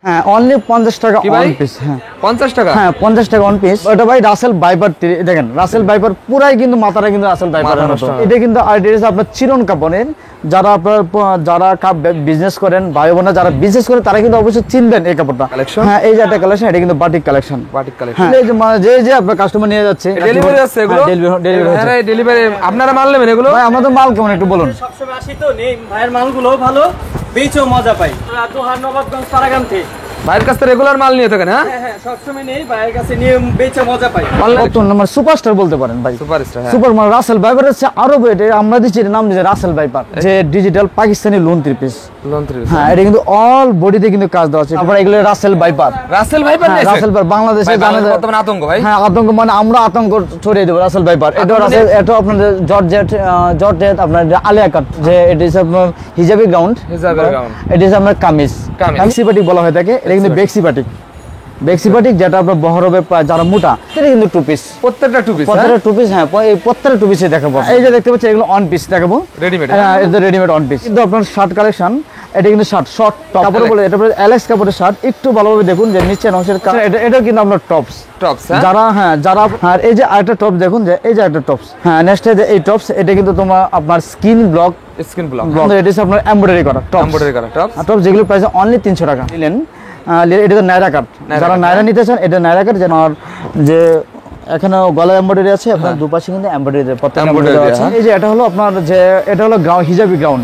হ্যাঁ অনলি 50 টাকা কি ভাই? On piece. হ্যাঁ 50 টাকা? হ্যাঁ 50 টাকা অন পিস। এটা ভাই রাসেল ভাইপার, দেখেন রাসেল ভাইপার পুরাই কিন্তু মাথাটা কিন্তু রাসেল ভাইপারের মতো। এটা কিন্তু আইডিয়াস আপনার চিরন কাপড়ের, যারা আপনার যারা বিজনেস করেন, ভাই বোনা যারা বিজনেস করে তারা কিন্তু অবশ্যই চিনবেন এই কাপড়টা। হ্যাঁ এই যে একটা কালেকশন, এটা কিন্তু বাটিক কালেকশন। Batik collection. হ্যাঁ এই যে যে আপনার কাস্টমার নিয়ে যাচ্ছে, ডেলিভারি আছে এগুলো? ডেলিভারি হচ্ছে। হ্যাঁ ডেলিভারি আপনারা মাল নেবেন এগুলো? ভাই আমাদের মাল কেমন একটু বলুন। সবসময় আসি তো নেই ভাইয়ের মালগুলো ভালো, বেচেও মজা পাই। দোহার নবাবগঞ্জ পারাগান থেকে ভাইয়ের কাছে রেগুলার মাল নিয়ে থাকেন? হ্যাঁ হ্যাঁ সবসময় নেই ভাইয়ের কাছে নিয়ে বেচে মজা পাই। কত নাম্বার সুপারস্টার বলতে পারেন ভাই, সুপারস্টার। হ্যাঁ সুপার মাল রাসেল ভাইপার হচ্ছে আরো বেটে, আমরা দিচ্ছি এর নাম দিয়েছে রাসেল ভাইপার, যে digital Pakistani loan 3 piece. Loan 3 piece. হ্যাঁ এটা কিন্তু অল বডিতে কিন্তু কাজ দেওয়া আছে। তারপর এগুলো রাসেল ভাইপার। রাসেল ভাইপার হ্যাঁ নিয়েছেন? রাসেল ভাইপার বাংলাদেশে জানা যায় বর্তমানে আতঙ্ক ভাই। হ্যাঁ আতঙ্ক, মানে আমরা আতঙ্ক ছড়িয়ে দেব রাসেল ভাইপার। এটা রাসেল, এটা আপনাদের জর্জেট আপনার আলিয়া কাট, যে এটা হচ্ছে আপনার হিজাবি গ্রাউন্ড, হিজাবি গ্রাউন্ড। এটা হচ্ছে আপনার কামিজ। বেক্সিবাটিক বলা হয়ে থাকে, এটা কিন্তু বেক্সিবাটিক। বেক্সিবাটিক যেটা আপনার বহরবে যারা মোটা, এটা কিন্তু 2 পিস। প্রত্যেকটা 2 পিস? প্রত্যেকটা 2 পিস। হ্যাঁ এই প্রত্যেকটা 2 পিসে দেখাবো। এই যে দেখতে পাচ্ছেন এগুলো অন পিস দেখাবো, রেডিমেড। হ্যাঁ এটা রেডিমেড অন পিস। কিন্তু আপনার শার্ট কালেকশন, এটা কিন্তু শার্ট শর্ট টপ কাপড় বলে, এটা এলএক্স কাপড়ের শার্ট। একটু ভালোভাবে দেখুন যে নিচের অংশের এটা কিন্তু আপনার টপস। টপস যারা যারা আর এই যে আরেকটা টপ দেখুন, যে এই যে একটা টপস। হ্যাঁ নেক্সট যে এই টপস, এটা কিন্তু তোমার আপনার স্কিন ব্লক, স্কিন ব্লক। এটা হচ্ছে আপনার এমব্রয়ডারি করা টপ, এমব্রয়ডারি করা টপস। টপস যেগুলো প্রাইস অনলি 300 টাকা নিলেন। এটা তো নাইরা কাট, যারা নাইরা নিতে চান এটা নাইরা কাট। যেন আর যে এখানে গলা এমব্রয়ডারি আছে, আপনার দুপাশে কিন্তু এমব্রয়ডারি প্রত্যেক এমব্রয়ডারি আছে। এই যে এটা হলো আপনার যে এটা হলো গ্রাউন্ড হিজাবি গ্রাউন্ড,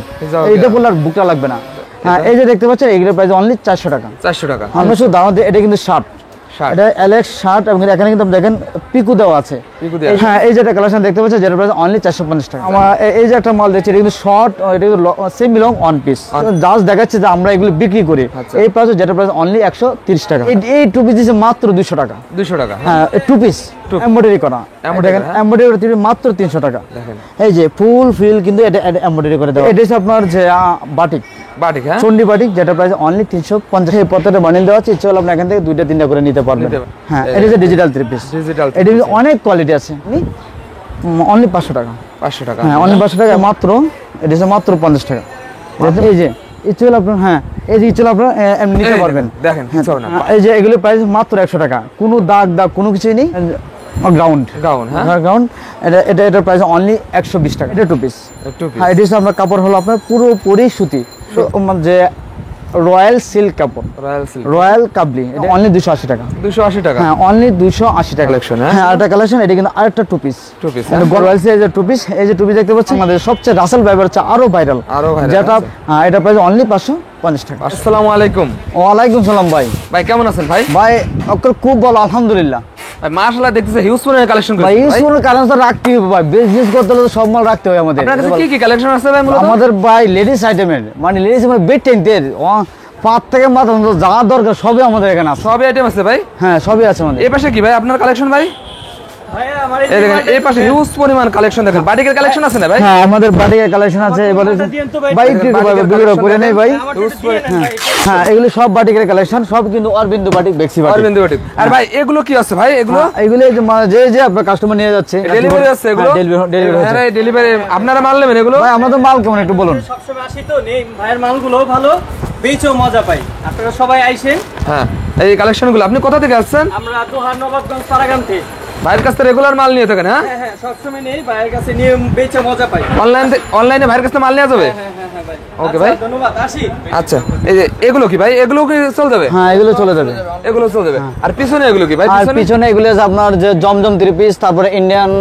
এইটা বললে আর বুকটা লাগবে না। হ্যাঁ এই যে দেখতে পাচ্ছেন এগুলোর প্রাইস অনলি 400 টাকা। 400 টাকা। আমরা শুধু দাম দিই, এটা কিন্তু শার্ট, এটা এলএক্স শার্ট, এবং এখানে কিন্তু দেখেন পিকু দেওয়া আছে। হ্যাঁ এই যে একটা কালেকশন দেখতে পাচ্ছেন, যেটা প্রাইস অনলি 450 টাকা। আমার এই যে একটা মাল দেখছি, এটা কিন্তু শর্ট, এটা কিন্তু semi long on piece. Just দেখাচ্ছে যে আমরা এগুলো বিক্রি করি এই প্রাইস, যেটা প্রাইস অনলি 130 টাকা। এই 2 পিস দিচ্ছে মাত্র 200 টাকা। 200 টাকা? হ্যাঁ 2 পিস এমব্রয়ডারি করা, দেখেন এমব্রয়ডারি মাত্র 300 টাকা। এই যে ফুল ফিল কিন্তু এটা এমব্রয়ডারি করে দেওয়া। এটা হচ্ছে আপনার যে বাটিক, বাটিক। হ্যাঁ চন্ডি বাটিক, যেটা প্রাইস অনলি 350। এই প্রত্যেকটা বান্ডিল দেওয়া আছে, ইচ্ছে হলে আপনি এখান থেকে 2টা 3টা করে নিতে পারবেন। হ্যাঁ এটা হচ্ছে ডিজিটাল 3 পিস। ডিজিটাল এটা অনেক কোয়ালিটি আছে, অনলি 500 টাকা। 500 টাকা? হ্যাঁ অনলি 500 টাকা মাত্র। এটা হচ্ছে মাত্র 50 টাকা। এই যে ইচ্ছে হলে আপনার, হ্যাঁ এই যে ইচ্ছে হলে আপনার এমনি নিতে পারবেন। দেখেন এই যে এগুলো প্রাইস মাত্র 100 টাকা, কোনো দাগ কোনো কিছুই নেই। গ্রাউন্ড, হ্যাঁ গ্রাউন্ড, এটার প্রাইস অনলি 120 টাকা। এটা 2 পিস। হ্যাঁ এটা আপনার কাপড় হলো আপনার পুরোপুরি সুতি, যে রয়্যাল সিল্ক কাপড়, রয়্যাল কাবলি। এটা অনলি 280 টাকা। 280 টাকা? হ্যাঁ অনলি 280 টাকা কালেকশন। হ্যাঁ আরেকটা কালেকশন, এটা কিন্তু আরেকটা 2 piece. 2 piece royal silk 2 piece. এই যে 2 পিস দেখতে পাচ্ছেন, আমাদের সবচেয়ে রাসেল ভাইপার হচ্ছে আরো ভাইরাল, যেটা এটা প্রাইস অনলি 550 টাকা। আসসালামু আলাইকুম। ওয়ালাইকুম সালাম ভাই। ভাই কেমন আছেন ভাই? ভাই খুব ভালো আলহামদুলিল্লাহ। ভাই মাশাআল্লাহ দেখতেছি হিউজ পরিমাণে কালেকশন করেছেন ভাই। হিউজ পরিমাণে কালেকশন রাখতে হবে ভাই, বিজনেস করতে হলে সব মাল রাখতে হয় আমাদের। আপনাদের কাছে কি কি কালেকশন আছে ভাই? আমাদের ভাই লেডিস আইটেমের, মানে লেডিস মানে বেড টেন্টের পাত থেকে মাথা যা দরকার সবই আমাদের এখানে আছে। সবই আইটেম আছে ভাই? হ্যাঁ সবই আছে আমাদের। এই পাশে কি ভাই আপনার কালেকশন ভাই? এই দেখেন এই পাশে হিউজ পরিমাণ কালেকশন দেখেন। বাটিকের কালেকশন আছে না ভাই? হ্যাঁ আমাদের বাটিকের কালেকশন আছে। এবারে ভাই একটু ভিডিও করে নেই ভাই। হ্যাঁ এগুলো সব বাটিকের কালেকশন, সব কিন্তু অরবিন্দু বাটিক, বেক্সি বাটিক। অরবিন্দু বাটিক। আর ভাই এগুলো কি আছে ভাই? এগুলো যে যে আপনার কাস্টমার নিয়ে যাচ্ছে, ডেলিভারি আছে এগুলো? ডেলিভারি। হ্যাঁ ডেলিভারি আপনারা মাল নেবেন এগুলো? ভাই আমাদের মাল কেমন একটু বলুন। সবসময় আসি তো নেই ভাইয়ের মালগুলো ভালো, বেচেও মজা পাই। আপনারা সবাই আইসেন। হ্যাঁ এই কালেকশনগুলো আপনি কোথা থেকে আসছেন? আমরা দোহার নবাবগঞ্জ পারাগান থেকে। ভাইয়ের কাছে রেগুলার মাল নিয়ে থাকেন? হ্যাঁ হ্যাঁ সবসময় নেই ভাইয়ের কাছে নিয়ে বেচে মজা পাই। অনলাইনে ভাইয়ের কাছে মাল নেওয়া যাবে? হ্যাঁ ভাই। ওকে ভাই ধন্যবাদ, আসি। আচ্ছা এই যে এগুলো কি ভাই? এগুলো কি চলে যাবে? হ্যাঁ এগুলো চলে যাবে, এগুলো চলে যাবে। আর পিছনে এগুলো কি ভাই? আর পিছনে এগুলো আপনার যে জমজম 3 পিস, তারপরে ইন্ডিয়ান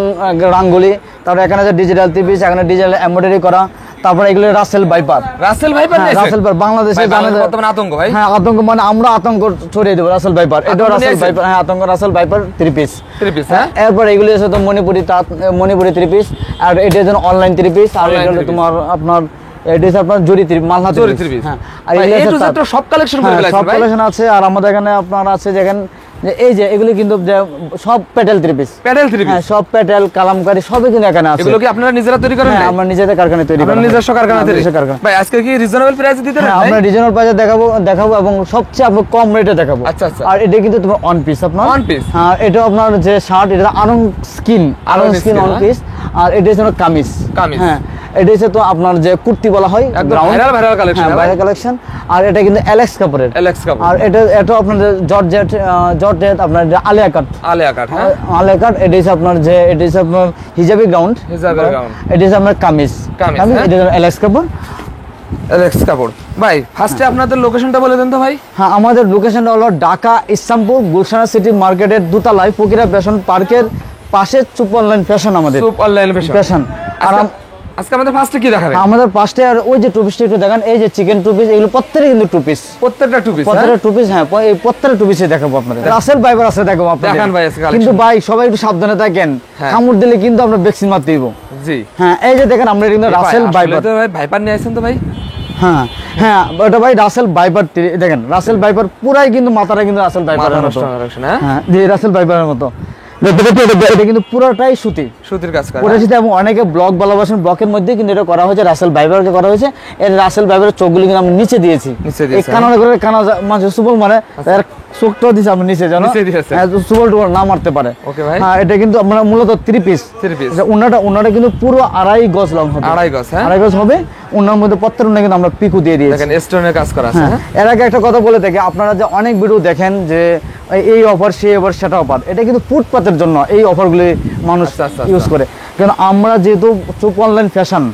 রাঙ্গুলি, তারপরে এখানে যে ডিজিটাল 3 পিস, এখানে ডিজিটাল এমব্রয়ডারি করা, তারপরে এগুলো Russell viper. Russell viper? Russell viper বাংলাদেশে জানা যায় বর্তমানে আতঙ্ক ভাই। হ্যাঁ আতঙ্ক, মানে আমরা আতঙ্ক ছড়িয়ে দেব রাসেল ভাইপার। এটা রাসেল ভাইপার। হ্যাঁ আতঙ্ক রাসেল ভাইপার 3 পিস। 3 পিস। হ্যাঁ এরপর এগুলো আছে তো মণিপুরি 3 পিস, আর এটা যেন অনলাইন 3 পিস, আর এটা হলো তোমার আপনার এটা হচ্ছে আপনার জরি 3 মালহা 3 পিস। হ্যাঁ আর এগুলো সব কালেকশন করে ফেলেছেন সব কালেকশন আছে। আর আমাদের এখানে আপনার আছে যেখানে এই যে এগুলো কিন্তু সব প্যাটেল 3 পিস। প্যাটেল 3 পিস? হ্যাঁ সব প্যাটেল কালামকারী সবই কিন্তু এখানে আছে। এগুলো কি আপনারা নিজেরা তৈরি করেন? হ্যাঁ আমরা নিজেদের কারখানায় তৈরি করি। নিজস্ব কারখানা তৈরি? ভাই আজকে কি রিজনেবল প্রাইসে দিতে পারেন? আমরা রিজনেবল প্রাইসে দেখাবো এবং সবচেয়ে আপনার কম রেটে দেখাবো। আচ্ছা আচ্ছা। আর এটা কিন্তু তোমার অন পিস, আপনার অন পিস। হ্যাঁ এটা আপনার যে শার্ট, এটা আরং স্কিন অন পিস। আর এটা হচ্ছে কামিজ। কামিজ। হ্যাঁ এটা হচ্ছে তো আপনার যে কুর্তি বলা হয়, একদম ভাইরাল কালেকশন, ভাইরাল কালেকশন। আর এটা কিন্তু এলেক্স কাপড়ের, এলেক্স কাপড়। আর এটা আপনার জর্জেট আপনার আলিয়া কাট, হ্যাঁ আলিয়া কাট। এটা হচ্ছে আপনার যে এটা হচ্ছে আপনার হিজাবি গাউন, এটা হচ্ছে আপনার কামিজ, এটা এলেক্স কাপড়, এলেক্স কাপড়। ভাই ফার্স্টে আপনাদের লোকেশনটা বলে দেন তো ভাই। হ্যাঁ, আমাদের লোকেশনটা হলো ঢাকা ইসলামপুর গুলশান সিটি মার্কেটের দোতলায় ফকিরা ফ্যাশন পার্কের পাশে চুপ অনলাইন ফ্যাশন। আমাদের চুপ অনলাইন ফ্যাশন। আর আজকে আমাদের ফার্স্টে কি দেখাবেন? আমাদের পাশে আর ওই যে টু পিসটা একটু দেখেন, এই যে চিকেন টু পিস, এগুলো প্রত্যেকটা কিন্তু টু পিস, প্রত্যেকটা টু পিস, প্রত্যেকটা টু পিস। হ্যাঁ, এই প্রত্যেকটা টু পিসে দেখাবো আপনাদের। রাসেল ভাইবার আছে দেখাবো আপনাদের। দেখান ভাই আজকে কিন্তু ভাই সবাই একটু সাবধানে থাকেন, কামড় দিলে কিন্তু আমরা ভ্যাকসিন মারতে দিব। জি হ্যাঁ, এই যে দেখেন আমরা কিন্তু রাসেল ভাইবার, ভাই ভাইপার নিয়ে আসেন তো ভাই। হ্যাঁ হ্যাঁ, ওটা ভাই রাসেল ভাইপার। দেখেন রাসেল ভাইপার পুরাই কিন্তু মাথাটা কিন্তু রাসেল ভাইপারের মতো। হ্যাঁ, যে রাসেল ভাইপারের মতো। এটা কিন্তু পুরোটাই সুতির কাজ করা করেছে, এবং অনেকে ব্লক ভালোবাসেন, ব্লকের মধ্যে কিন্তু এটা করা হয়েছে, রাসেল ভাইবারকে করা হয়েছে। এর রাসেল ভাইবারের চোখগুলি কিন্তু আমরা নিচে দিয়েছি, কানা করে কানা মাঝে সুবল মানে তার চোখটাও দিয়েছি আমরা নিচে, যেন সুবল টুবল না মারতে পারে। হ্যাঁ, এটা কিন্তু আমরা মূলত 3 পিস। উন্নাটা কিন্তু পুরো 2.5 গজ লং হবে, 2.5 গজ হবে। উন্নার মধ্যে প্রত্যেক উন্না কিন্তু আমরা পিকু দিয়ে দিয়েছি, দেখেন স্টোনের কাজ করা আছে। এর আগে একটা কথা বলে থাকি, আপনারা যে অনেক ভিডিও দেখেন যে এই অফার সেই অফার সেটা অফার, এটা কিন্তু ফুটপাতের জন্য এই অফারগুলি মানুষ ইউজ করে। কারণ আমরা যেহেতু চুপ অনলাইন ফ্যাশন,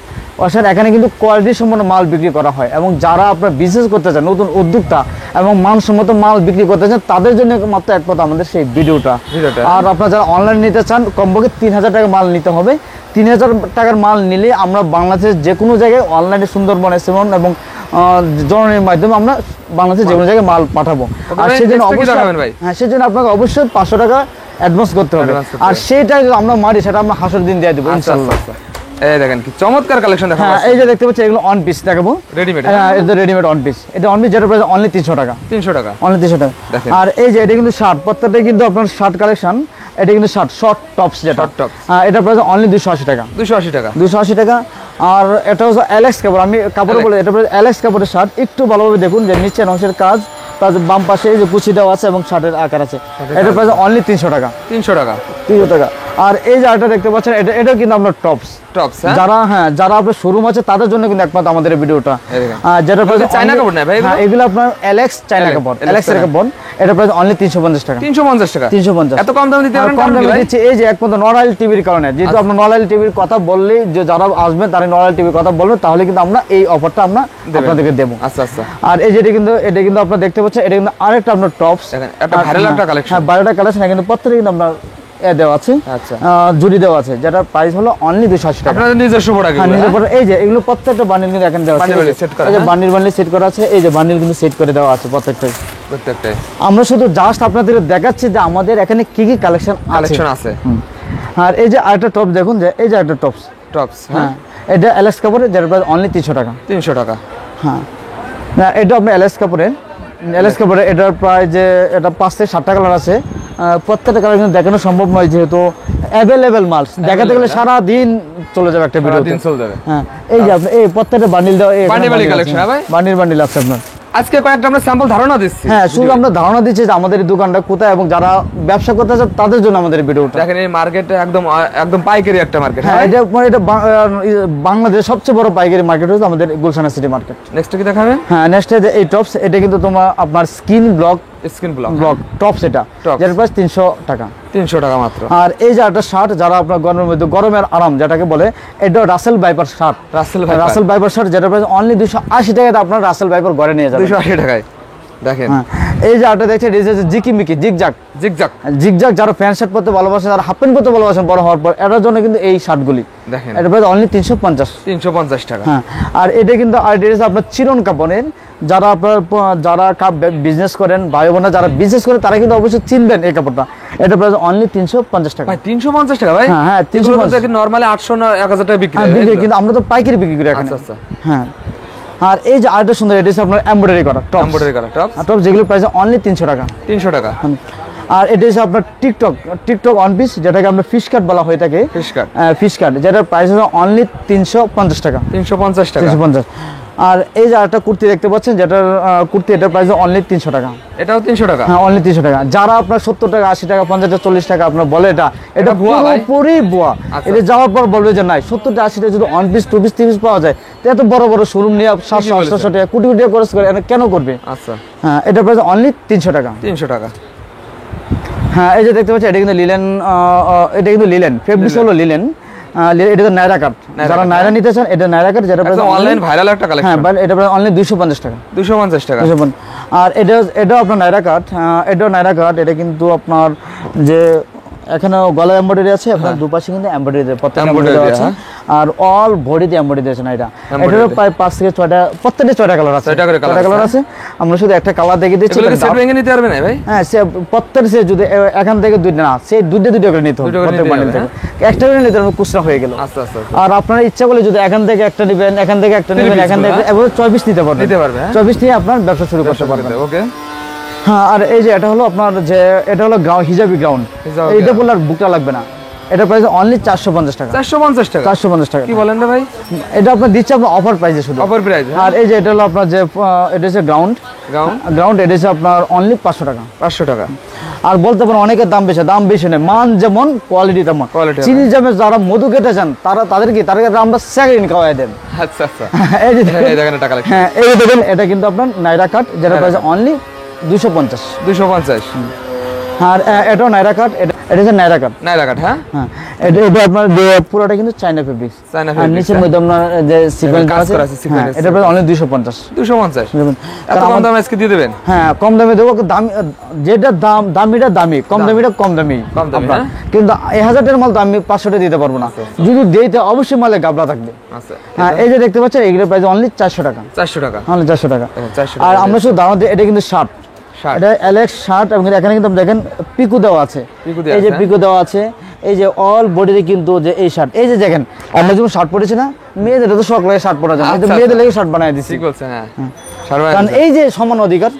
অর্থাৎ এখানে কিন্তু কোয়ালিটি সম্পন্ন মাল বিক্রি করা হয়, এবং যারা আপনার বিজনেস করতে চান, নতুন উদ্যোক্তা এবং মানসম্মত মাল বিক্রি করতে চান, তাদের জন্য মাত্র একমাত্র আমাদের সেই ভিডিওটা। আর আপনারা যারা অনলাইন নিতে চান, কমপক্ষে 3000 টাকা মাল নিতে হবে। 3000 টাকার মাল নিলে আমরা বাংলাদেশের যে কোনো জায়গায় অনলাইনে সুন্দরবন এসএমন এবং জননীর মাধ্যমে আমরা বাংলাদেশের যে কোনো জায়গায় মাল পাঠাবো। আর সেজন্য অবশ্যই, হ্যাঁ, সেজন্য আপনাকে অবশ্যই 500 টাকা অ্যাডভান্স করতে হবে। আর সেটা আমরা মারি, সেটা আমরা হাসর দিন দিয়ে দেবো ইনশাআল্লাহ। এই দেখেন কি চমৎকার কালেকশন দেখাবো। হ্যাঁ, এই যে দেখতে পাচ্ছেন এগুলো অন পিস দেখাবো, রেডিমেড। হ্যাঁ, এটা রেডিমেড অন পিস, এটা অন পিস, যেটা প্রাইস অনলি 300 টাকা, 300 টাকা, অনলি 300 টাকা। আর এই যে এটা কিন্তু শার্ট, প্রত্যেকটা কিন্তু আপনার শার্ট কালেকশন। এটা কিন্তু শার্ট শর্ট টপস, যেটা এটা প্রাইস অনলি 280 টাকা, 280 টাকা। আর এটা হচ্ছে এলেক্স কাপড়, আমি কাপড় বলে, এটা প্রাইস এলেক্স কাপড়ের শার্ট। একটু ভালোভাবে দেখুন যে নিচের অংশের কাজ, তার বাম পাশে এই যে কুচি দেওয়া আছে এবং শার্টের আকার আছে। এটা প্রাইস অনলি 300 টাকা, 300 টাকা। আর এই যে আরেকটা দেখতে পাচ্ছেন, এটা কিন্তু আপনার টপস। যারা যারা আপনার শোরুম আছে তাদের জন্য কিন্তু একমাত্র আমাদের ভিডিওটা। যেটা প্রাইস চায়না কাপড় না ভাই, হ্যাঁ, এগুলো আপনার এলেক্স চায়না কাপড়, এলেক্স এর কাপড়। এটা প্রাইস অনলি 350 টাকা, 350। এত কম দামে দিতে পারেন? কম দামে দিচ্ছি এই যে একমাত্র নরাইল টিভির কারণে। যেহেতু আপনার নরাইল টিভির কথা বললেই, যে যারা আসবেন তারা নরাইল টিভির কথা বলবেন, তাহলে কিন্তু আমরা এই অফারটা আমরা আপনাদেরকে দেবো। আচ্ছা আচ্ছা। আর এই যেটা কিন্তু, এটা কিন্তু আপনারা দেখতে পাচ্ছেন, এটা কিন্তু আরেকটা আপনার টপস, একটা ভাইরাল একটা কালেকশন। হ্যাঁ, ভাইরাল কালেকশন, কিন্তু প্রত্যেকটা কিন্তু আপনার দেওয়া আছে, জুড়ি দেওয়া আছে, যেটা প্রাইস হলো অনলি 280 টাকা। আপনাদের নিজস্ব প্রোডাক্ট। হ্যাঁ, নিজস্ব প্রোডাক্ট। এই যে এগুলো প্রত্যেকটা বান্ডিল কিন্তু এখানে দেওয়া আছে, এই যে বান্ডিল সেট করা আছে, এই যে বান্ডিল কিন্তু সেট করে দেওয়া আছে প্রত্যেকটাই। আমরা শুধু জাস্ট আপনাদের দেখাচ্ছি যে আমাদের এখানে কি কি কালেকশন আছে। আর এই যে আরেকটা টপ দেখুন, যে এই যে একটা টপস, হ্যাঁ, এটা এলেক্স কাপড়ের, যেটা প্রাইস অনলি 300 টাকা, 300 টাকা। হ্যাঁ, এটা আপনার এলেক্স কাপড়ের, এটার প্রায় যে এটা 5 থেকে 7টা কালার আছে। প্রত্যেকটা কালার কিন্তু দেখানো সম্ভব নয়, যেহেতু অ্যাভেলেবেল মাল দেখাতে গেলে সারা দিন চলে যাবে একটা ভিডিও। হ্যাঁ, এই যে আপনি এই প্রত্যেকটা বান্ডিল দেওয়া, বান্ডিল আছে আপনার। আজকে কয়েকটা আমরা স্যাম্পল ধারণা দিচ্ছি। হ্যাঁ, শুধু আমরা ধারণা দিচ্ছি যে আমাদের এই দোকানটা কোথায়, এবং যারা ব্যবসা করতে চায় তাদের জন্য আমাদের ভিডিওটা। দেখেন এই মার্কেটে একদম পাইকারি একটা মার্কেট। হ্যাঁ, এটা বাংলাদেশের সবচেয়ে বড় পাইকারি মার্কেট হচ্ছে আমাদের গুলশান সিটি মার্কেট। নেক্সট কি দেখাবেন? হ্যাঁ, নেক্সট এই টপস, এটা কিন্তু তোমার আপনার স্কিন ব্লক টপস, এটা যেটা প্রাইস 300 টাকা, 300 টাকা মাত্র। আর এই যে একটা শার্ট, যারা আপনার গরমের মধ্যে গরমের আরাম যেটাকে বলে, এটা Russell viper shirt, Russell viper shirt, যেটা প্রাইস অনলি 280 টাকায় আপনার রাসেল ভাইপার ঘরে নিয়ে যাবেন, 280 টাকায়। দেখেন এই যে আরটা দেখছেন, এই যে জিকিমিকি জিগজাগ, যারা প্যান্ট শার্ট পরতে ভালোবাসেন, যারা হাফ প্যান্ট পরতে ভালোবাসেন বড় হওয়ার পর, এটার জন্য কিন্তু এই শার্টগুলি দেখেন, এটা প্রাইস অনলি 350 টাকা। হ্যাঁ, আর এটা কিন্তু আপনার চিরন কাপড়ের, যারা আপনার যারা বিজনেস করেন, ভাই বোনা যারা বিজনেস করেন, তারা কিন্তু অবশ্যই চিনবেন এই কাপড়টা। এটা প্রাইস অনলি 350 টাকা। ভাই 350 টাকা ভাই? হ্যাঁ, 350। নরমালি 800 না 1000 টাকা বিক্রি হয়, কিন্তু আমরা তো পাইকারি বিক্রি করি এখানে। আচ্ছা, হ্যাঁ। আর এই যে আরেকটা সুন্দর, এটা হচ্ছে আপনার এমব্রয়ডারি করা টপ, যেগুলো প্রাইস অনলি 300 টাকা, 300 টাকা। আর এটা হচ্ছে আপনার টিকটক অন পিস, যেটাকে আমরা ফিশ কাট বলা হয়ে থাকে, ফিশ কাট, যেটার প্রাইস হচ্ছে অনলি 350 টাকা, 350 টাকা, 350। আর এই যে একটা কুর্তি দেখতে পাচ্ছেন, যেটার কুর্তি, এটার প্রাইস অনলি 300 টাকা। এটাও 300 টাকা? হ্যাঁ, অনলি 300 টাকা। যারা আপনার 70 টাকা, 80 টাকা, 50 টাকা, 40 টাকা আপনার বলে, এটা ভুয়া ভাই? পুরোপুরি ভুয়া। আচ্ছা। এটা যাওয়ার পর বলবে যে নাই, 70 টাকা 80 টাকা যদি অন পিস, 2 পিস, 3 পিস পাওয়া যায়, তো এত বড় বড় শোরুম নিয়ে 700 800 টাকা কোটি কোটি টাকা খরচ করে এরা কেন করবে? আচ্ছা, হ্যাঁ, এটার প্রাইস অনলি 300 টাকা। 300 টাকা। হ্যাঁ, এই যে দেখতে পাচ্ছেন, এটা কিন্তু লিলেন, এটা কিন্তু লিলেন, ফেব্রিক্স হলো লিলেন। এটা তো নাইরা কাট, যারা নাইরা নিতে চান এটা নাইরা কাট, যেটা প্রাইস অনলাইন ভাইরাল একটা হ্যাঁ, কালেকশন। বাট এটা প্রাইস অনলি 250 টাকা। 250 টাকা। আর এটাও আপনার নাইরা কাট, এটাও নাইরা কাট। এটা কিন্তু আপনার যে এখানে গলা এমব্রয়ডারি আছে, আপনার দুপাশে কিন্তু এমব্রয়ডারি দেয়, প্রত্যেকটা এমব্রয়ডারি আছে। আর অল বডিতে এমব্রয়ডারি আছে না এটা। এটারও প্রায় 5 থেকে 6টা, প্রত্যেকটা 6টা কালার আছে, 6টা করে কালার আছে। আমরা শুধু একটা কালার দেখিয়ে দিচ্ছি। এগুলো কি সেট ভেঙে নিতে পারবে না ভাই? হ্যাঁ, সে প্রত্যেকটা সে যদি এখান থেকে দুইটা না, সে দুইটা করে নিতে হবে, প্রত্যেক বান্ডিল থেকে একটা করে নিতে হবে, খুচরা হয়ে গেল। আচ্ছা আচ্ছা। আর আপনার ইচ্ছা করলে যদি এখান থেকে একটা নেবেন, এখান থেকে একটা নেবেন, এখান থেকে এভাবে 24 নিতে পারবেন। 24 নিয়ে আপনার ব্যবসা শুরু করতে পারবেন। ওকে। হ্যাঁ, আর এই যে এটা হলো আপনার যে এটা হলো হিজাবি গ্রাউন্ড, এইটা বললে আর বুকটা লাগবে না। এটা প্রাইস অনলি 450 টাকা। 450 টাকা? 450 টাকা। কি বলেন রে ভাই? এটা আপনার দিচ্ছে আপনার অফার প্রাইসে শুধু, অফার প্রাইস। আর এই যে এটা হলো আপনার যে এটা হচ্ছে গ্রাউন্ড, এটা হচ্ছে আপনার অনলি 500 টাকা। 500 টাকা। আর বলতে পারেন অনেকের দাম বেশি নয়, মান যেমন কোয়ালিটি তেমন। চিনি জামে যারা মধু খেতে চান তাদেরকে আমরা সেকেন্ড খাওয়াই দেন। আচ্ছা আচ্ছা। এই যে দেখেন এটা কালেকশন। হ্যাঁ, এই যে দেখেন, এটা কিন্তু আপনার নাইরা কাট, যেটা প্রাইস অনলি 250। 250। আর এটাও নাইরা কাট, এটা হচ্ছে নাইরা কাট। নাইরা কাট, হ্যাঁ। হ্যাঁ, এটা আপনার পুরোটা কিন্তু চায়না ফেব্রিক্স। আর নিচের মধ্যে আপনার যে সিকোয়েন্স আছে, এটা প্রাইস অনলি 250। 250 এত কম দামে আজকে দিয়ে দিবেন? হ্যাঁ, কম দামে দেবো। দামি যেটা দামিটা দামি, কম দামিটা কম দামি। কিন্তু 1000 টাকার মাল তো আমি 500 টাকা দিতে পারবো না। যদি দেই তো অবশ্যই মালে গাবলা থাকবে। আচ্ছা। হ্যাঁ, এই যে দেখতে পাচ্ছেন, এগুলোর প্রাইস অনলি 400 টাকা। 400 টাকা? অনলি 400 টাকা। 400 আর আমরা শুধু দাম দিই, এটা কিন্তু শার্ট, এটা এলেক্স শার্ট, এবং এখানে কিন্তু দেখেন পিকু দেওয়া আছে। এই যে পিকু দেওয়া আছে, এই যে অল বডিতে কিন্তু যে এই শার্ট, এই যে দেখেন আমরা যখন শার্ট পরেছি না, মেয়েদের তো শখ লাগে শার্ট পরা যায়, কিন্তু মেয়েদের লাগে শার্ট বানায় দিচ্ছি। ঠিক বলছেন, হ্যাঁ। কারণ এই যে সমান অধিকার।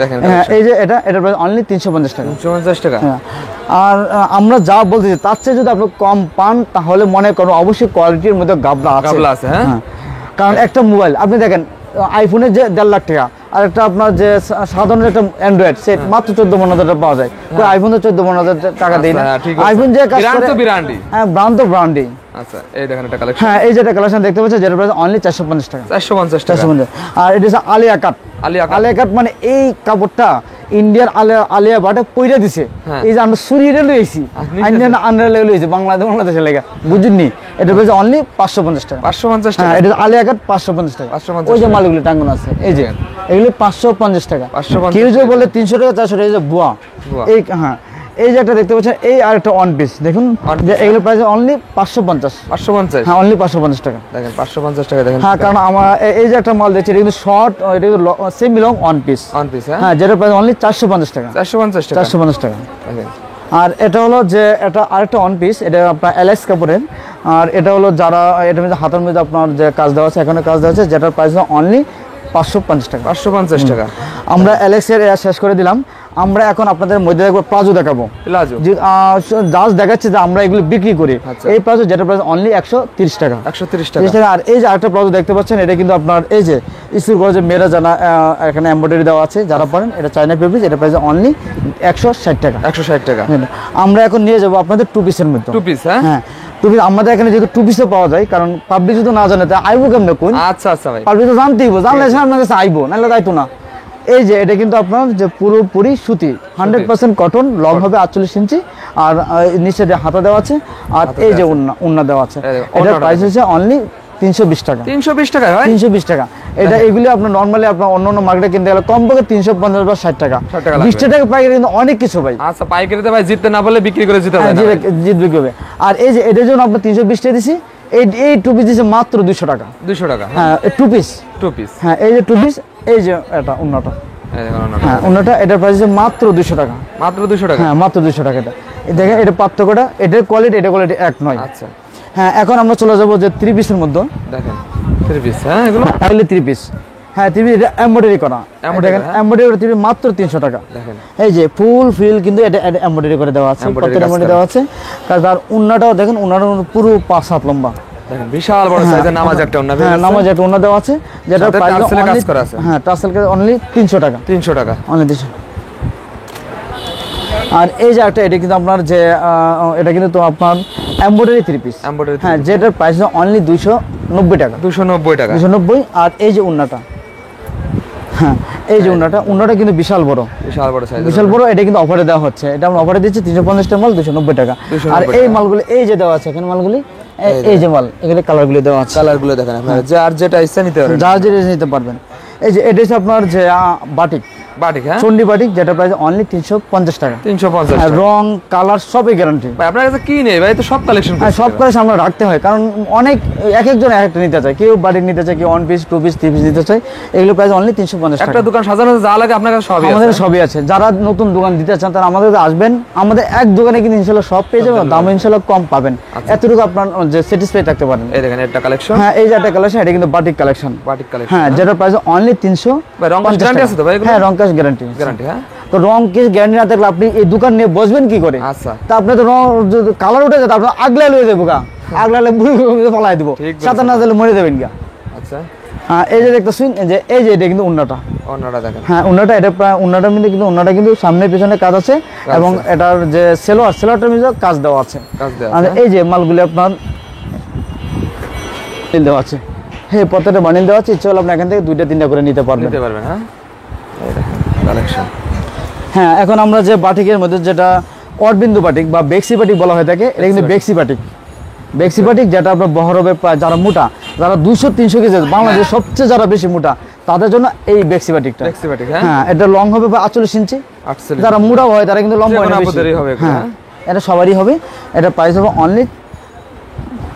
দেখেন, হ্যাঁ, এই যে এটা প্রাইস অনলি 350 টাকা। 350 টাকা। আর আমরা যা বলতেছি তার চেয়ে যদি আপনি কম পান, তাহলে মনে করো অবশ্যই কোয়ালিটির মধ্যে গাবলা আছে। হ্যাঁ, কারণ একটা মোবাইল আপনি দেখেন, আইফোনের যে 1.5 লাখ টাকা, আর একটা আপনার যে সাধারণ একটা অ্যান্ড্রয়েড সেট মাত্র 14-15 টাকা পাওয়া যায়। আইফোন তো 14-15 টাকা দেয় না। আইফোন যে কাজ করে, হ্যাঁ, ব্র্যান্ড তো ব্র্যান্ডই। আচ্ছা, এই দেখেন একটা কালেকশন। হ্যাঁ, এই যে একটা কালেকশন দেখতে পাচ্ছেন, যেটা প্রাইস অনলি 450 টাকা। 450 টাকা। আর এটা হচ্ছে আলিয়া কাট। আলিয়া কাট মানে এই কাপড়টা ইন্ডিয়ার আলিয়া বাটে পইরা দিছে। এই যে আমরা সুরিয়ে লইছি, ইন্ডিয়ান আন্ডার লইছি, বাংলাদেশে লেগা, বুঝুননি? এটা প্রাইস অনলি 550 টাকা। 550 টাকা? হ্যাঁ, এটা আলিয়া কাট 550 টাকা। ওই যে মালগুলো টাঙ্গানো আছে, এই যে এগুলো 550 টাকা। কেউ যদি বলে 300 টাকা 400 টাকা, এই যে বুয়া। এই হ্যাঁ, এই যে একটা দেখতে পাচ্ছেন, এই আর একটা ওয়ান পিস দেখুন, যে এগুলো প্রাইস অনলি 550। 550? হ্যাঁ, অনলি 550 টাকা। দেখেন 550 টাকা। দেখেন, হ্যাঁ, কারণ আমার এই যে একটা মাল দেখছি, এটা কিন্তু শর্ট, এটা কিন্তু সেমি লং ওয়ান পিস। হ্যাঁ, যেটা প্রাইস অনলি 450 টাকা। 450 টাকা? 450 টাকা। দেখেন, আর এটা হলো যে এটা আরেকটা ওয়ান পিস, এটা আপনার এলএক্স কাপড়ের। আর এটা হলো যারা এটা মধ্যে হাতের মধ্যে আপনার যে কাজ দেওয়া আছে, এখানে কাজ দেওয়া আছে, যেটার প্রাইস অনলি 550 টাকা। 550 টাকা। আমরা এলএক্স এর শেষ করে দিলাম। আমরা এখন আপনাদের মধ্যে দেখবো প্লাজো দেখাবো। জাস্ট দেখাচ্ছে যে আমরা এগুলো বিক্রি করি। এই প্লাজো, যেটা প্রাইস অনলি 130 টাকা। 130 টাকা। আর এই যে আরেকটা প্লাজো দেখতে পাচ্ছেন, এটা কিন্তু আপনার এই যে স্কুল কলেজে মেয়েরা জানা, এখানে এমব্রয়ডারি দেওয়া আছে, যারা পারেন, এটা চায়না ফেব্রিক, এটা প্রাইস অনলি 160 টাকা। 160 টাকা। আমরা এখন নিয়ে যাবো আপনাদের টু পিসের মধ্যে। Two piece? হ্যাঁ, টু পিস আমাদের এখানে যেহেতু টু পিসও পাওয়া যায়, কারণ পাবলিক যদি না জানে, তাই আইবো কেমনে কোন? আচ্ছা আচ্ছা ভাই, পাবলিক তো জানতেই, জানলে আপনার কাছে আইবো, নাহলে তাইতো না। এই যে এটা কিন্তু আপনার যে পুরোপুরি সুতি, 100% কটন, লং হবে 48 ইঞ্চি, আর নিচে যে হাতা দেওয়া আছে, আর এই যে উন্না দেওয়া আছে। এটার প্রাইস হচ্ছে অনলি 320 টাকা। 320 টাকা ভাই? 320 টাকা। এটা এগুলি আপনার নরমালি আপনার অন্য মার্কেটে কিনতে গেলে কমপক্ষে 350 বা 60 টাকা। 20 টাকা পাইকারি কিন্তু অনেক কিছু ভাই। আচ্ছা, পাইকারিতে ভাই জিততে না পারলে বিক্রি করে জিতে হবে না? জিতবে হবে। আর এই যে এটার জন্য আপনার 320 টাকা দিছি। এই টু পিস দিছে মাত্র 200 টাকা। 200 টাকা? হ্যাঁ, টু পিস। হ্যাঁ, এই যে টু পিস, এই যে এটা উন্নাটা। হ্যাঁ, উন্নাটা, এটার প্রাইস মাত্র 200 টাকা। মাত্র 200 টাকা? হ্যাঁ, মাত্র 200 টাকা। এটা দেখেন, এটা পার্থক্যটা, এটার কোয়ালিটি এক নয়। আচ্ছা। হ্যাঁ, এখন আমরা চলে যাবো যে 3 পিসের মধ্যে। দেখেন 3 পিস। হ্যাঁ, এগুলো 3 পিস। হ্যাঁ, 3 পিস, এটা এমব্রয়ডারি করা। দেখেন, এমব্রয়ডারি 3 মাত্র 300 টাকা। দেখেন, এই যে ফুল ফিল কিন্তু এটা এমব্রয়ডারি করে দেওয়া আছে, প্রত্যেকটা এমব্রয়ডারি দেওয়া আছে। তার উন্নাটাও দেখেন, উন্নাটা পুরো 5 হাত লম্বা। দেখেন বিশাল বড় সাইজের নামাজ একটা ওন্না হ্যাঁ নামাজ একটা ওন্না দেওয়া আছে, যেটা সাথে প্রাইস টার্সেলে কাজ করা আছে। হ্যাঁ টার্সেল কাজ অনলি 300 টাকা, 300 টাকা। অনলি 300। আর এই যে একটা, এটা কিন্তু আপনার যে এটা কিন্তু তো আপনার এমব্রয়ডারি 3 পিস, এমব্রয়ডারি হ্যাঁ যেটার প্রাইস অনলি 290 টাকা, 290 টাকা। 290। আর এই যে ওন্নাটা, হ্যাঁ এই যে ওন্নাটা কিন্তু বিশাল বড়, বিশাল বড় সাইজ, বিশাল বড়। এটা কিন্তু অফারে দেওয়া হচ্ছে, এটা আমরা অফারে দিচ্ছি 350 টাকা মাল 290 টাকা। 290 আর টাকা। এই মালগুলো এই যে দেওয়া আছে এখানে মালগুলি, এই যে মাল, এগুলো কালারগুলো দেওয়া আছে, কালারগুলো দেখেন আপনারা, যার যেটা ইচ্ছা নিতে পারেন, যা যেটা নিতে পারবেন। এই যে এটা হচ্ছে আপনার যে বাটিক, বাটিক, হ্যাঁ চন্ডী বাটিক, যেটা প্রাইস অনলি 350 টাকা। 350 আর টাকা। রং কালার সবই গ্যারান্টি। ভাই আপনার কাছে কি নেই ভাই, তো সব কালেকশন হ্যাঁ সব কালার আমরা রাখতে হয়, কারণ অনেক এক একজন এক একটা নিতে চায়, কেউ বাটিক নিতে চায়, কেউ 1 পিস 2 পিস 3 পিস নিতে চায়। এগুলো প্রাইস অনলি 350 একটা টাকা। দোকান সাজানো যা লাগে আপনার কাছে সবই আমাদের আছে। সবই আছে। যারা নতুন দোকান দিতে চান তারা আমাদের কাছে আসবেন, আমাদের এক দোকানে কিন্তু ইনশাআল্লাহ সব পেয়ে যাবেন, দাম ইনশাআল্লাহ কম পাবেন, এতটুকু আপনার যে স্যাটিসফাই থাকতে পারেন। এই দেখেন একটা কালেকশন, হ্যাঁ এই যে একটা কালেকশন, এটা কিন্তু বাটিক কালেকশন, বাটিক কালেকশন, হ্যাঁ যেটা প্রাইস অনলি 300। ভাই রং কাজ গ্যারান্টি আছে তো ভাই এগুলো? হ্যাঁ রং কাজ গ্যারান্টি, গ্যারান্টি, হ্যাঁ। তো রং কেস গ্যারান্টি না থাকলে আপনি এই দোকান নিয়ে বসবেন কি করে? আচ্ছা, তা আপনি তো রং কালার উঠে যায়, আপনার আগলে লয়ে যাবো গা, আগলালে মুড়ি ফলাই দিব, ঠিক বলেছেন। সাঁতার না দিলে মরে যাবেন গা। আচ্ছা হ্যাঁ এই যে দেখতেছেন যে এই যে এটা কিন্তু উন্নাটা, ওন্নাটা দেখেন, হ্যাঁ উন্নাটা, এটা উন্নাটার মধ্যে কিন্তু উন্নাটা কিন্তু সামনে পিছনে কাজ আছে, এবং এটার যে সেলোয়ারটার মধ্যে কাজ দেওয়া আছে। কাজ দেওয়া আর আছে। এই যে মালগুলি আপনার দেওয়া আছে, হ্যাঁ প্রত্যেকটা বানিয়ে দেওয়া আছে, ইচ্ছে হলে আপনি এখান থেকে 2টা 3টা করে নিতে পারবেন। নিতে পারবেন, হ্যাঁ। এই দেখেন কালেকশন, হ্যাঁ এখন আমরা যে বাটিকের মধ্যে যেটা অরবিন্দু বাটিক বা বেক্সি বাটিক বলা হয়ে থাকে, এটা কিন্তু বেক্সি বাটিক, বেক্সি বাটিক যেটা আপনার বহরবে যারা মোটা, যারা 200-300 কেজি, বাংলাদেশে সবচেয়ে যারা বেশি মোটা তাদের জন্য এই বেক্সি বাটিকটা। বেক্সি বাটিক, হ্যাঁ। হ্যাঁ এটা লং হবে 48 ইঞ্চি, 48 যারা মোটা হয় তারা কিন্তু লম্বা যে হয় কোনো না বেশি। আপুদেরই হবে এগুলো, হ্যাঁ হ্যাঁ। এটা সবারই হবে। এটা প্রাইস হবে অনলি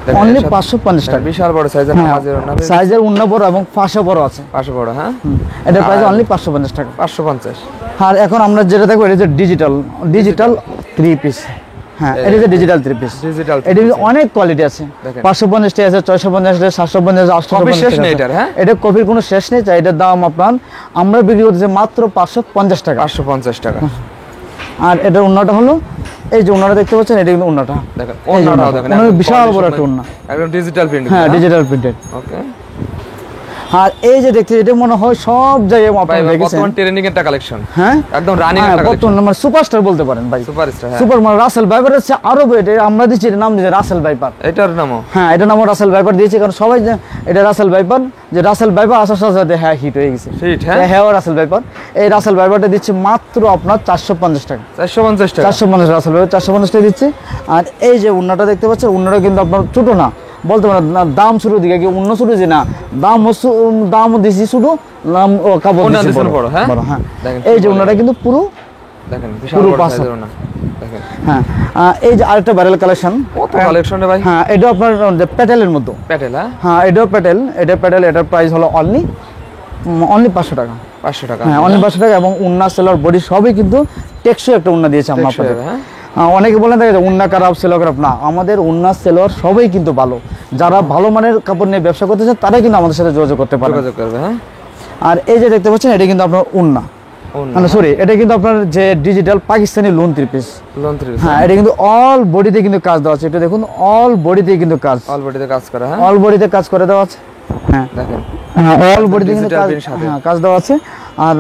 দেখেন, অনলি এর সাথে- 550 টাকা। বিশাল বড় সাইজের হ্যাঁ নামাজের ওন্না, সাইজের উন্না বড় এবং ফাঁসও বড় আছে। পাশে বড়, হ্যাঁ। এটা প্রাইস অনলি 550 টাকা। 550। আর এখন আমরা যেটা দেখবো এটা যে ডিজিটাল 3 পিস, হ্যাঁ এটা যে ডিজিটাল 3 পিস, ডিজিটাল এটা কিন্তু অনেক কোয়ালিটি আছে, দেখেন। 550 টাকা আছে, 650 টাকা, 750, কপির শেষ 850 নেই টাকা এটার, হ্যাঁ? এটা কপির কোনো শেষ নেই। চাই এটার দাম আপনার আমরা বিক্রি করতেছি মাত্র 550 টাকা। 550 টাকা। আর এটার উন্নাটা হলো এই যে উন্নাটা দেখতে পাচ্ছেন, এটা কিন্তু উন্নাটা দেখেন এই যে ওন্নাটাও উন্নাটা, দেখেন, উন্নাটা একদম বিশাল বড় quality একটা উন্না, একদম ডিজিটাল প্রিন্ট, হ্যাঁ ডিজিটাল প্রিন্টেড। ওকে। আর এই যে দেখতে, এটা মনে হয় সব জায়গায় ভাই আপনারা দেখেছেন, বর্তমান ট্রেন্ডিং একটা কালেকশন, হ্যাঁ একদম রানিং হ্যাঁ, একটা কালেকশন, বর্তমান সুপারস্টার বলতে পারেন ভাই, সুপারস্টার, হ্যাঁ। সুপার মানে রাসেল ভাইপার হচ্ছে আরো এটা আমরা দিচ্ছি, এটার নাম দিয়েছে রাসেল ভাইপার। এটার নামও হ্যাঁ এটা নাম রাসেল ভাইপার দিয়েছে, কারণ সবাই এটা রাসেল ভাইপার, যে রাসেল ভাইপার আসার সাথে সাথে হ্যাঁ হিট হয়ে গেছে, হিট, হ্যাঁ। হ্যাঁ রাসেল ভাইপার। এই রাসেল ভাইপারটা দিচ্ছে মাত্র আপনার 450 টাকা, 450 টাকা। 450 রাসেল ভাইপার 450 টাকা দিচ্ছে। আর এই যে উন্নাটা দেখতে পাচ্ছেন, উন্নাটা কিন্তু আপনার ছোট না, বলতে পারেন না দাম শুরু দিকে কি অন্য শুরু যে না, দাম দিছি শুধু, নাম ও কাপড় ওন্না দিছি দিছেন বড়, হ্যাঁ? বড়, হ্যাঁ। দেখেন এই কি যে বলে। উন্নাটা কিন্তু পুরো, দেখেন বিশাল পুরো বড় 500 সাইজের ওন্না, দেখেন হ্যাঁ। এই যে আরেকটা ব্যারেল কালেকশন, কত কালেকশন রে ভাই। হ্যাঁ এটা আপনার প্যাটেলের মধ্যে, প্যাটেল, হ্যাঁ। হ্যাঁ এটাও প্যাটেল, এটার প্রাইস হলো অনলি 500 টাকা, 500 টাকা, হ্যাঁ অনলি 500 টাকা। এবং উন্না সেলার বডি সবই কিন্তু টেকসই একটা উন্না দিয়েছে আমরা টেকসই, আপনাদের। হ্যাঁ। অনেকে বলেন থাকে যে উন্না খারাপ, সেলার খারাপ, না আমাদের উন্না সেলার সবই কিন্তু ভালো। যারা ভালো মানের কাপড় নিয়ে ব্যবসা করতে চান তারাই কিন্তু আমাদের সাথে যোগাযোগ করতে পারে। যোগাযোগ করবে, হ্যাঁ। আর এই যে দেখতে পাচ্ছেন, এটা কিন্তু আপনার উন্না, ওন্না, মানে সরি এটা কিন্তু আপনার যে digital Pakistani loan 3 piece, loan 3 হ্যাঁ এটা কিন্তু অল বডিতে কিন্তু কাজ দেওয়া আছে। এটা দেখুন অল বডিতে কিন্তু কাজ, অলরেডি কাজ করা, হ্যাঁ। অল বডিতে কাজ করে দেওয়া আছে, হ্যাঁ দেখেন হ্যাঁ অল বডিতে কিন্তু digital কাজ, print সাথে। হ্যাঁ কাজ দেওয়া আছে। আর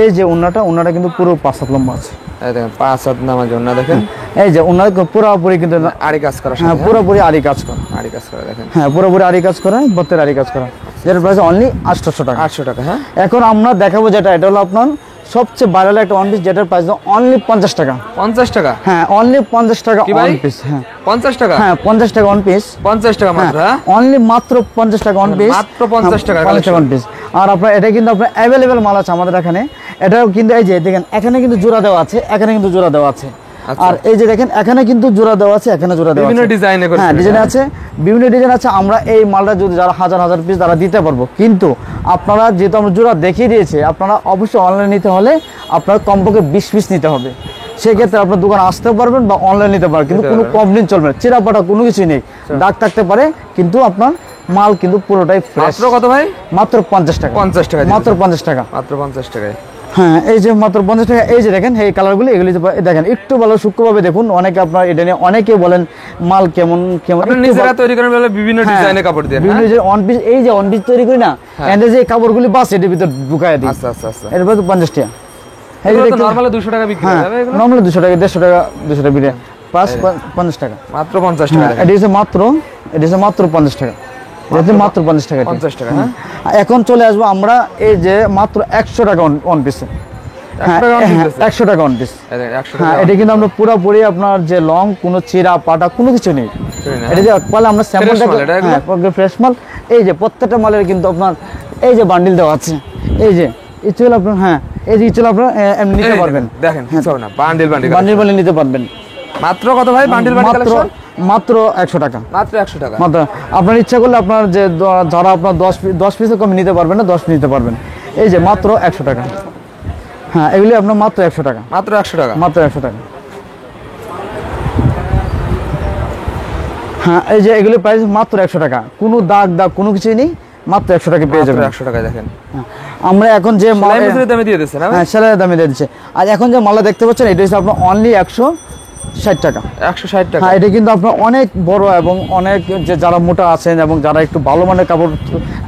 এই যে উন্নাটা কিন্তু পুরো 5 হাত লম্বা আছে, এই দেখেন 5 হাত নামাজ ওন্না, দেখেন এই যে উন্নাটা পুরোপুরি কিন্তু আরি কাজ করা, হ্যাঁ পুরোপুরি আরি কাজ করা, আরি কাজ করা, দেখেন হ্যাঁ পুরোপুরি আরি কাজ করা, বত্তের আরি কাজ করা, যেটা প্রাইস অনলি 800 টাকা। 800 টাকা, হ্যাঁ। এখন আমরা দেখাবো যেটা, এটা হলো আপনার সবচেয়ে ভাইরাল একটা ওয়ান পিস, যেটার প্রাইস অনলি 50 টাকা, 50 টাকা, হ্যাঁ অনলি 50 টাকা কি ভাই? ওয়ান পিস, হ্যাঁ 50 টাকা, হ্যাঁ 50 টাকা ওয়ান পিস, 50 টাকা মাত্র, হ্যাঁ। অনলি মাত্র 50 টাকা ওয়ান পিস, মাত্র 50 টাকা ওয়ান পিস। আর আপনার এটা কিন্তু আপনার অ্যাভেলেবেল মাল আছে আমাদের এখানে। এটাও কিন্তু এই যে দেখেন এখানে কিন্তু জোড়া দেওয়া আছে, এখানে কিন্তু জোড়া দেওয়া আছে। আচ্ছা। আর এই যে দেখেন এখানে কিন্তু জোড়া দেওয়া আছে, এখানে জোড়া দেওয়া আছে, বিভিন্ন ডিজাইনে করেছে, হ্যাঁ ডিজাইন আছে, বিভিন্ন ডিজাইন আছে। আমরা এই মালটা যদি যারা হাজার হাজার পিস তারা দিতে পারবো, কিন্তু আপনারা যেহেতু আমরা জোড়া দেখিয়ে দিয়েছে, আপনারা অবশ্যই অনলাইন নিতে হলে আপনার কমপক্ষে 20 পিস নিতে হবে। সেক্ষেত্রে আপনার দোকানে আসতে পারবেন বা অনলাইন নিতে পারবেন, কিন্তু কোনো কমপ্লেন চলবে না, চিরাপাটা কোনো কিছুই নেই, দাগ থাকতে পারে, কিন্তু আপনার মাল কিন্তু পুরোটাই ফ্রেশ। মাত্র কত ভাই? মাত্র 50 টাকা, 50 টাকা, মাত্র 50 টাকা। মাত্র 50 টাকায়। হ্যাঁ এই যে মাত্র 50 টাকা। এই যে দেখেন এই কালারগুলো এগুলি দেখেন একটু ভালো সূক্ষ্মভাবে দেখুন। অনেকে আপনার এটা নিয়ে অনেকে বলেন মাল কেমন কেমন আপনি নিজেরা তৈরি করেন বলে বিভিন্ন ডিজাইনের কাপড় দিয়ে বিভিন্ন যে অন পিস, এই যে অন পিস তৈরি করি না, এন্ড যে কাপড়গুলি বাস এর ভিতর ঢুকায় দিই। আচ্ছা আচ্ছা আচ্ছা, এর ভিতর 50 টাকা। এগুলো তো নরমালি 200 টাকা বিক্রি হ্যাঁ হয় এগুলো, নরমালি 200 টাকা, 150 টাকা, 200 টাকা বিক্রি, প্লাস 50 টাকা মাত্র 50 টাকা দেখেন। এটা হচ্ছে মাত্র 50 টাকা। এটা মাত্র 50 টাকা, 50 টাকা। হ্যাঁ এখন চলে আসবো আমরা এই যে মাত্র 100 টাকা অন পিসে। 100 টাকা অন পিস। 100 হ্যাঁ টাকা এটা কিন্তু আমরা পুরোপুরি আপনার যে লং কোনো চিরা পাটা কোনো কিছু নেই। এটা যে পালে আমরা স্যাম্পল Fresh মাল এটা এগুলো? হ্যাঁ ফ্রেশ মাল। এই যে প্রত্যেকটা মালের কিন্তু আপনার এই যে বান্ডিল দেওয়া আছে। এই যে ইচুল আপনার, হ্যাঁ এই যে ইচুল আপনার এমনি নিতে পারবেন। দেখেন কিছু হবে না, বান্ডিল বান্ডিল বান্ডিল নিতে পারবেন। মাত্র কত ভাই বান্ডিল বান্ডিল মাত্র কালেকশন? মাত্র 100 টাকা। মাত্র 100 টাকা। মাত্র আপনার ইচ্ছা করলে আপনার যে যারা আপনার 10 পিসও কম নিতে পারবেন না, 10 পিস নিতে পারবেন। এই যে মাত্র 100 টাকা। হ্যাঁ এগুলি আপনার মাত্র 100 টাকা। মাত্র 100 টাকা। মাত্র 100 টাকা। হ্যাঁ এই যে এগুলি প্রাইস মাত্র 100 টাকা, কোনো দাগ কোনো কিছুই নেই, মাত্র 100 টাকা পেয়ে যাবেন। 100 টাকা দেখেন। আমরা এখন যে মাল সেলাই দামে দিয়ে দিচ্ছেন না ভাই? হ্যাঁ সেলাই দামে দিয়ে দিচ্ছে। আর এখন যে মালটা দেখতে পাচ্ছেন এটা হচ্ছে আপনার অনলি 160 টাকা। 160 টাকা। হ্যাঁ এটা কিন্তু আপনার অনেক বড় এবং অনেক যে যারা মোটা আছেন এবং যারা একটু ভালো মানের কাপড়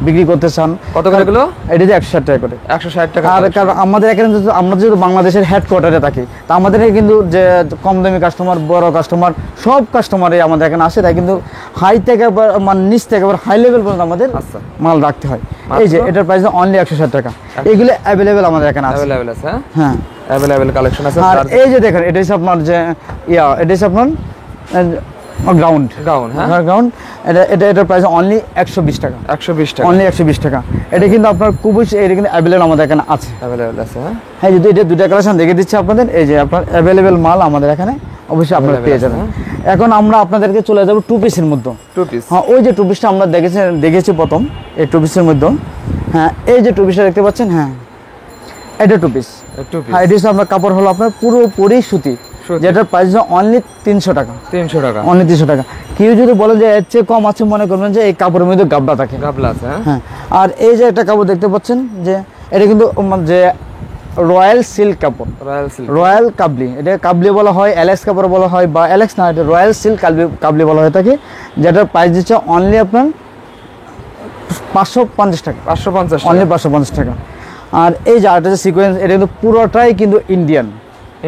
বিক্রি করতে চান। কত করে এগুলো? এটা যে 160 টাকা করে। 160 টাকা। আর কারণ আমাদের এখানে আমরা যেহেতু বাংলাদেশের হেডকোয়ার্টারে থাকি, তা আমাদের এখানে কিন্তু যে কম দামি কাস্টমার, বড় কাস্টমার, সব কাস্টমারই আমাদের এখানে আসে। তাই কিন্তু হাই থেকে মানে নিচ থেকে হাই লেভেল পর্যন্ত আমাদের আচ্ছা মাল রাখতে হয়। এই যে এটার প্রাইস অনলি 160 টাকা। এগুলো অ্যাভেলেবেল আমাদের এখানে আছে। अवेलेबल আছে। হ্যাঁ अवेलेबल কালেকশন আছে। আর এই যে দেখেন এটা হচ্ছে আপনার যে এটা হচ্ছে আপনার গ্রাউন্ড গাউন। হ্যাঁ গ্রাউন্ড। এটার প্রাইস অনলি 120 টাকা। 120 টাকা। অনলি 120 টাকা। এটা কিন্তু আপনার খুবই এটা কিন্তু অ্যাভেলেবল আমাদের এখানে আছে। अवेलेबल আছে। হ্যাঁ হ্যাঁ যদি এটা দুটা কালেকশন দেখে দিচ্ছি আপনাদের। এই যে আপনার অ্যাভেলেবেল মাল আমাদের এখানে অবশ্যই আপনারা পেয়ে যাবেন। এখন আমরা আপনাদেরকে চলে যাব টু পিসের মধ্যে। Two piece. হ্যাঁ ওই যে টু পিসটা আমরা দেখেছি প্রথম, এই টু পিসের মধ্যে। হ্যাঁ এই যে টু পিসটা দেখতে পাচ্ছেন, হ্যাঁ এটা টু পিস। Two piece. হ্যাঁ এটা হচ্ছে আপনার কাপড় হলো আপনার পুরোপুরি সুতি, যেটার প্রাইস অনলি 300 টাকা। 300 টাকা। অনলি 300 টাকা। কেউ যদি বলে যে এর চেয়ে কম আছে, মনে করবেন যে এই কাপড়ের মধ্যে গাবলা থাকে। গাবলা আছে। হ্যাঁ আর এই যে একটা কাপড় দেখতে পাচ্ছেন যে এটা কিন্তু যে রয়্যাল সিল্ক কাপড়, রয়্যাল সিল্ক। রয়্যাল কাবলি। এটা কাবলি বলা হয়, এলেক্স কাপড় বলা হয়, বা এলেক্স না, এটা রয়্যাল সিল্ক কাবলি বলা হয়ে থাকে, যেটার প্রাইস দিচ্ছে অনলি আপনার 550 টাকা। 550 অনলি টাকা। 550 টাকা। আর এই যে আরেকটা যে সিকোয়েন্স, এটা কিন্তু পুরোটাই কিন্তু ইন্ডিয়ান।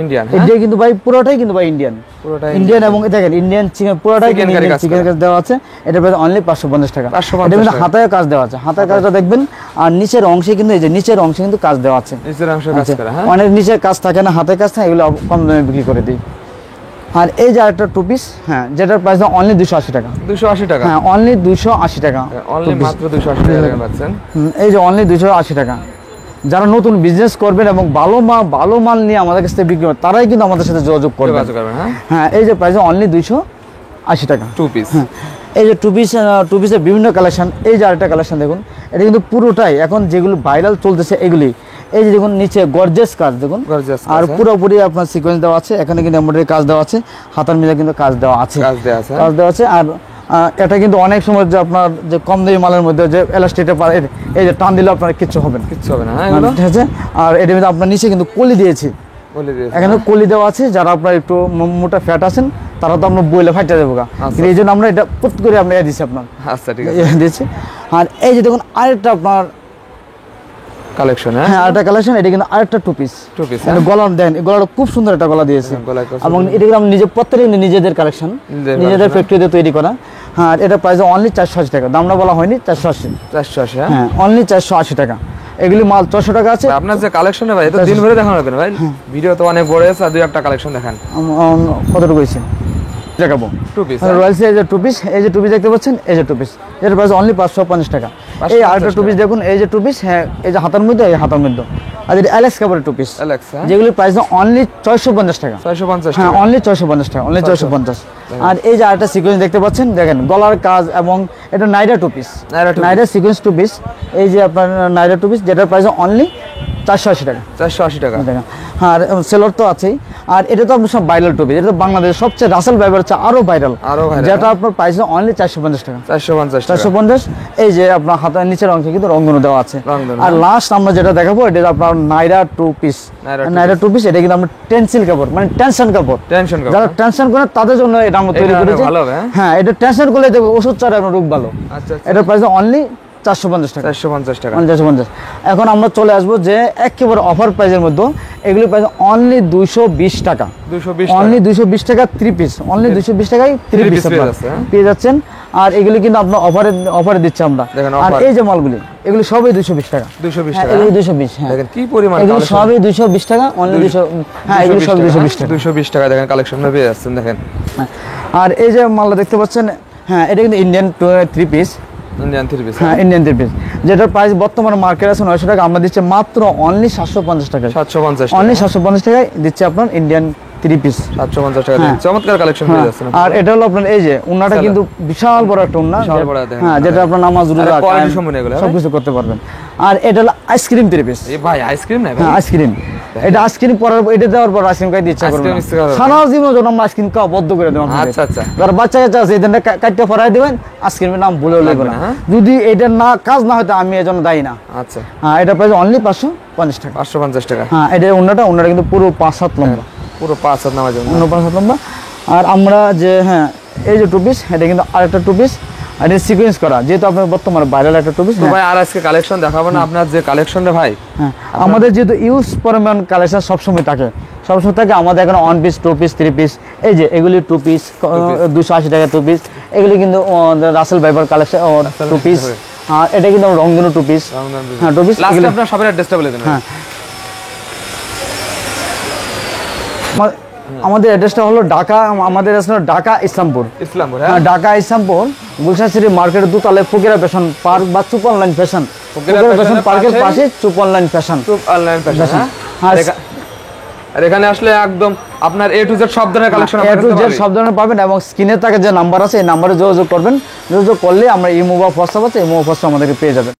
ইন্ডিয়ান। এটা কিন্তু ভাই পুরোটাই কিন্তু ভাই ইন্ডিয়ান, পুরোটাই ইন্ডিয়ান। এবং দেখেন ইন্ডিয়ান চিকেন পুরোটাই Chicken curry কাজ চিকেন কাজ দেওয়া আছে। এটা প্রাইস অনলি 550 টাকা। 550 এটা কিন্তু টাকা। হাতায় কাজ দেওয়া আছে, হাতায় কাজটা দেখবেন। আর নিচের অংশে কিন্তু এই যে নিচের অংশে কিন্তু কাজ দেওয়া আছে। নিচের অংশ কাজ করে। হ্যাঁ অনেক নিচের কাজ থাকে না, হাতের কাজ থাকে, এগুলো কম দামে বিক্রি করে দিই। আর এই যে আরেকটা টু পিস, হ্যাঁ যেটার প্রাইস অনলি 280 টাকা। 280 টাকা। হ্যাঁ অনলি 280 টাকা। অনলি মাত্র 280 টাকা পাচ্ছেন। এই যে অনলি 280 টাকা। যারা নতুন বিজনেস করবেন এবং ভালো মাল নিয়ে আমাদের কাছ থেকে বিক্রি করবেন, তারাই কিন্তু আমাদের সাথে যোগাযোগ করবেন। হ্যাঁ হ্যাঁ এই যে প্রাইস অনলি 280 টাকা। Two piece. হ্যাঁ এই যে টু পিসের বিভিন্ন কালেকশন। এই যে আরেকটা কালেকশন দেখুন, এটা কিন্তু পুরোটাই এখন যেগুলো ভাইরাল চলতেছে এগুলি। এই যে দেখুন নিচে গর্জিয়াস কাজ দেখুন, Gorgeous কাজ, আর হ্যাঁ। পুরোপুরি আপনার সিকোয়েন্স দেওয়া আছে। এখানে কিন্তু এমব্রয়ডারি কাজ দেওয়া আছে, হাতার মিলে কিন্তু কাজ দেওয়া আছে। কাজ দেয়া আছে। কাজ দেওয়া আছে। আর এটা কিন্তু অনেক সময় যে আপনার যে কম দামি মালের মধ্যে যে এলাস্টিকটা এই যে টান দিলে আপনার কিচ্ছু হবে না, কিচ্ছু হবে না। হ্যাঁ এগুলো ঠিক আছে। আর এটার মধ্যে আপনার নিচে কিন্তু কলি দিয়েছি, বলে দিয়েছে। এখানে কলি দেওয়া আছে। যারা আপনার একটু মোটা ফ্যাট আছেন, তারা তো আমরা বইলে ফাইটা দেবো গা, কিন্তু এই জন্য আমরা এটা পুট করে আমরা দিচ্ছি আপনার আচ্ছা ঠিক আছে। দিয়েছি। আর এই যে দেখুন আরেকটা আপনার কালেকশন। হ্যাঁ আরেকটা কালেকশন। এটা কিন্তু আরেকটা টু পিস। Two piece. গলা দেন, গলাটা খুব সুন্দর একটা গলা দিয়েছে। গলায় খুব এবং এটা কিন্তু আমরা প্রত্যেকটা নিজেদের কালেকশন, নিজেদের ফ্যাক্টরিতে তৈরি করা। হ্যাঁ এটা প্রাইস অনলি 480 টাকা। দামটা বলা হয়নি, 480। 480। হ্যাঁ অনলি 480 টাকা। এগুলি মাল 400 টাকা আছে। আপনার যে কালেকশন ভাই, এটা দিন ভরে দেখানো হবে না ভাই, ভিডিও তো অনেক বড় আছে। আর দুই একটা কালেকশন দেখান। কতটুকু হয়েছে দেখাবো। Two piece. রয়্যাল এই যে টু পিস, এই যে টু পিস দেখতে পাচ্ছেন, এই যে টু পিস, এর প্রাইস অনলি 550 টাকা। এই আরেকটা টু পিস দেখুন, এই যে টু পিস, হ্যাঁ এই যে হাতার মধ্যে, এই হাতার মধ্যে। আর এটা অ্যালেক্স কাপড়ের টু পিস, অ্যালেক্সা, যেগুলির প্রাইস অনলি 650 টাকা। 650 হ্যাঁ টাকা। অনলি 650 টাকা, অনলি 650। আর এই যে আরেকটা সিকোয়েন্স দেখতে পাচ্ছেন, দেখেন গলার কাজ, এবং এটা নাইরা টু পিস, নাইরা সিকোয়েন্স টু পিস। এই যে আপনার নাইরা টু পিস, যেটার প্রাইস অনলি 480 টাকা। 480 টাকা। টাকা। আর সেলর তো আছেই। আর এটা তো আপনার সব ভাইরাল টুপি, এটা তো বাংলাদেশের সবচেয়ে রাসেল ভাইবার হচ্ছে আরো ভাইরাল, যেটা আপনার প্রাইস অনলি 450 টাকা। 450। এই যে আপনার হাতের নিচের অংশে কিন্তু রংধনু দেওয়া আছে। আর লাস্ট আমরা যেটা দেখাবো এটা আপনার নাইরা টু পিস। নাইরা টু পিস এটা কিন্তু আমরা টেনসিল কাপড়, মানে টেনশন কাপড়, যারা টেনশন করে তাদের জন্য এটা আমরা তৈরি করেছি। হ্যাঁ, এটা টেনশন করলে দেখো ওষুধ ছাড়া আপনার রোগ ভালো। এটার প্রাইস অনলি 450 টাকা। 450 টাকা। 450। এখন আমরা চলে আসবো যে একেবারে অফার প্রাইসের মধ্যে, এগুলো প্রাইস অনলি 220 টাকা। 220 অনলি 220 টাকা 3 পিস, অনলি 220 টাকায় 3 পিস পেয়ে যাচ্ছেন। আর এগুলি কিন্তু আপনার অফারে দিচ্ছি আমরা। আর এই যে মালগুলি এগুলো সবই 220 টাকা। 220 টাকা। টাকা। এগুলো 220। হ্যাঁ, দেখেন কি পরিমাণ এগুলো সবই 220 টাকা, অনলি 200। হ্যাঁ, এগুলো সব 220 টাকা। 220 টাকা দেখেন কালেকশন পেয়ে যাচ্ছেন দেখেন। আর এই যে মালটা দেখতে পাচ্ছেন, হ্যাঁ এটা কিন্তু ইন্ডিয়ান 3 পিস। Indian 3 piece. হ্যাঁ, ইন্ডিয়ান 3 পিস, যেটার প্রাইস বর্তমানে মার্কেট আছে 900 টাকা, আমরা দিচ্ছি মাত্র অনলি 750 টাকা। 750 অনলি 750 টাকায় দিচ্ছে আপনার ইন্ডিয়ান 3 পিস। 750 টাকা দিয়ে চমৎকার কালেকশন পেয়ে যাচ্ছেন। আর এটা হলো আপনার এই যে উন্নাটা কিন্তু বিশাল বড় একটা উন্না, হ্যাঁ, যেটা আপনার নামাজ রোজা সবকিছু করতে পারবেন। আর এটা হলো আইসক্রিম 3 পিস। এই ভাই আইসক্রিম না ভাই? হ্যাঁ, আইসক্রিম। এটা আইসক্রিম পরার এটা দেওয়ার পর আইসক্রিম খাইতে ইচ্ছা করবে না, সারা জীবন যখন আমরা আইসক্রিম খাওয়া বদ্ধ করে দেব। আচ্ছা আচ্ছা। যারা বাচ্চা কাচ্চা আছে এদের কাটতে পরাই দিবেন, আইসক্রিমের নাম ভুলে লাগবে না। যদি এটা না কাজ না হয়তো আমি এজন্য দায়ী না। আচ্ছা। হ্যাঁ, এটা প্রাইস অনলি 550 টাকা। 550 টাকা। হ্যাঁ, এটা উন্নাটা কিন্তু পুরো 5-7 লম্বা, পুরো 5 হাত নামাজ জন্য 5-7 লম্বা। আর আমরা যে হ্যাঁ এই যে টু পিস, এটা কিন্তু আরেকটা টু পিস, আর এটা সিকোয়েন্স করা, যেহেতু আপনার বর্তমানে ভাইরাল একটা টু পিস। ভাই আর আজকে কালেকশন দেখাবো না আপনার যে কালেকশনটা ভাই? হ্যাঁ, আমাদের যেহেতু ইউজ পরিমাণ কালেকশন সবসময় থাকে, আমাদের এখন 1 পিস 2 পিস 3 পিস। এই যে এগুলি 2 পিস 280 টাকা 2 পিস। এগুলি কিন্তু রাসেল ভাইবার কালেকশন 2 পিস। আর এটা কিন্তু রংধনু 2 পিস। হ্যাঁ, 2 পিস। লাস্টে আপনার সবার অ্যাড্রেসটা বলে দেন। হ্যাঁ, আমাদের অ্যাড্রেসটা হলো ঢাকা, আমাদের হলো ঢাকা ইসলামপুর। হ্যাঁ, ঢাকা ইসলামপুর গুলশান সিটি মার্কেটের দোতলায় ফকিরা ফ্যাশন পার্ক বা চুপ অনলাইন ফ্যাশন। ফকিরা ফ্যাশন পার্কের পাশে চুপ অনলাইন ফ্যাশন। আর এখানে আসলে একদম আপনার A to Z সব ধরনের কালেকশন সব ধরনের পাবেন, এবং স্ক্রিনে থাকে যে নাম্বার আছে এই নাম্বারে যোগাযোগ করবেন। যোগাযোগ করলে আমরা ইমো বা হোয়াটসঅ্যাপ আছে, ইমো হোয়াটসঅ্যাপ আমাদেরকে পেয়ে যাবেন।